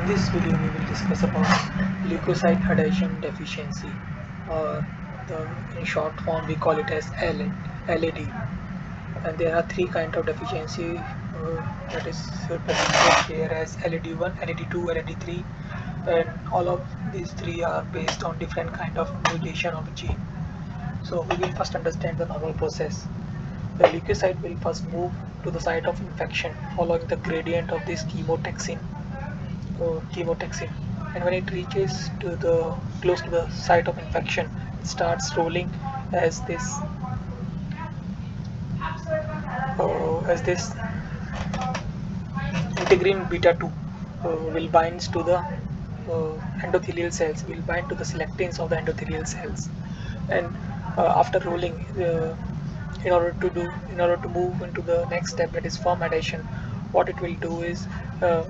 In this video, we will discuss about leukocyte adhesion deficiency, or in short form we call it as LAD. And there are three kinds of deficiency that is represented here as LAD1, LAD2, LAD3, and all of these three are based on different kind of mutation of a gene. So we will first understand the normal process. The leukocyte will first move to the site of infection following the gradient of this chemotaxin, and when it reaches to the close to the site of infection, it starts rolling as this integrin beta 2 will binds to the endothelial cells, will bind to the selectins of the endothelial cells. And after rolling, in order to move into the next step, that is form adhesion, what it will do is uh,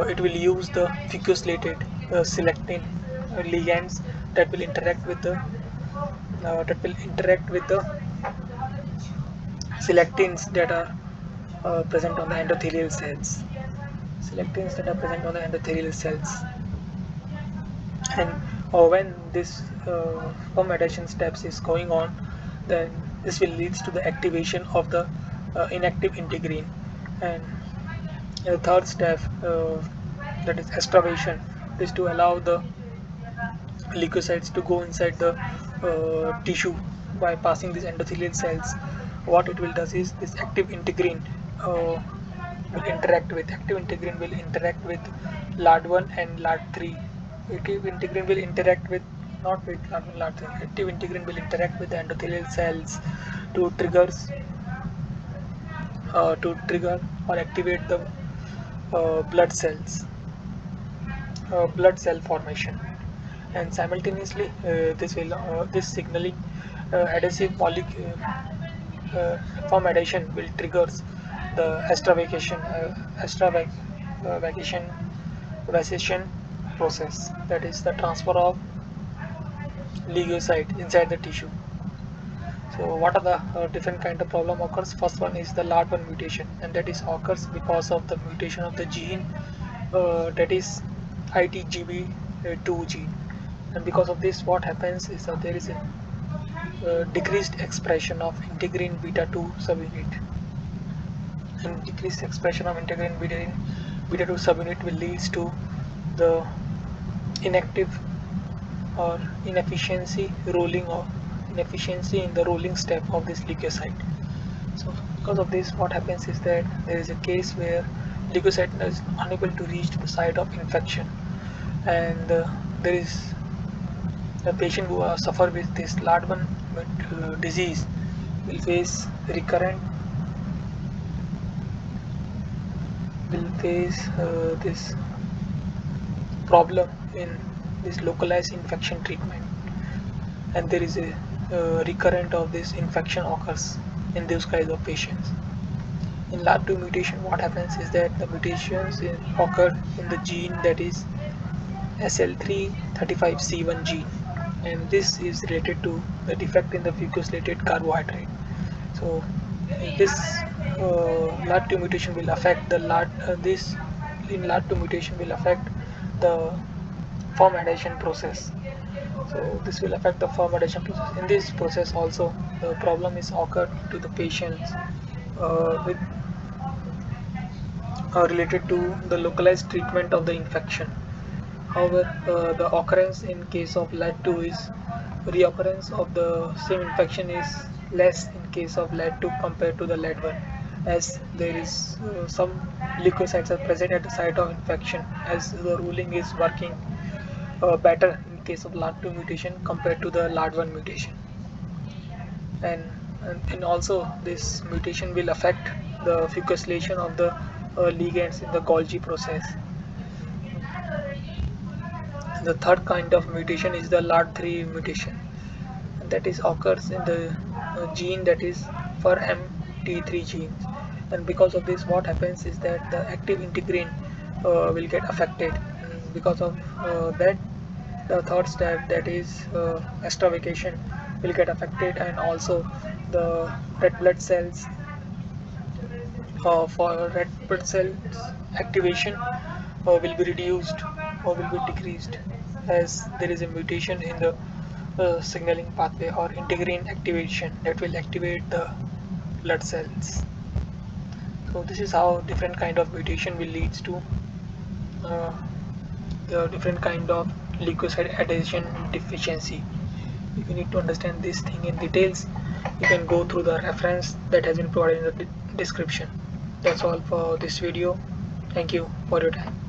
it will use the fucosylated selectin ligands that will interact with the selectins that are present on the endothelial cells. Selectins that are present on the endothelial cells, and when this form adhesion steps is going on, then this will leads to the activation of the inactive integrin. And the third step, that is extravasation, is to allow the leukocytes to go inside the tissue by passing these endothelial cells. What it will does is this active integrin will interact with LAD1 and LAD3. Active integrin will interact with not with LAD1, LAD3. Active integrin will interact with the endothelial cells to trigger or activate the blood cell formation. And simultaneously, this signaling adhesive molecule form adhesion will triggers the extravasation process, that is the transfer of leukocyte inside the tissue. So what are the different kind of problem occurs? First one is the LAD1 mutation, and that is occurs because of the mutation of the gene, that is ITGB2 gene. And because of this, what happens is that there is a decreased expression of integrin beta 2 subunit. And decreased expression of integrin beta 2 subunit will leads to the inactive or inefficiency in the rolling step of this leukocyte. So because of this, what happens is that there is a case where leukocyte is unable to reach the site of infection, and there is a patient who suffer with this LAD1 disease will face this problem in this localized infection treatment, and there is a recurrent of this infection occurs in those kinds of patients. In LAD2 mutation, what happens is that the mutations occur in the gene that is SL335C1 gene, and this is related to the defect in the fucosylated carbohydrate. So this LAD2 mutation will affect the LAD2 mutation will affect the form adhesion process. So this will affect the form adhesion process. In this process also, the problem is occurred to the patients with related to the localized treatment of the infection. However, the occurrence in case of LAD2 is reoccurrence of the same infection is less in case of LAD2 compared to the LAD1, as there is some leukocytes are present at the site of infection, as the ruling is working better in case of LAD2 mutation compared to the LAD1 mutation. And also this mutation will affect the fucosylation of the ligands in the Golgi process. The third kind of mutation is the LAD3 mutation, and that is occurs in the gene that is for MT3 genes. And because of this, what happens is that the active integrin will get affected, and because of that, the third step, that is extravasation, will get affected, and also the red blood cells for red blood cells activation will be reduced or will be decreased as there is a mutation in the signaling pathway or integrin activation that will activate the blood cells. So this is how different kind of mutation will leads to uh, the different kind of leukocyte adhesion deficiency. If you need to understand this thing in details, you can go through the reference that has been provided in the description. That's all for this video. Thank you for your time.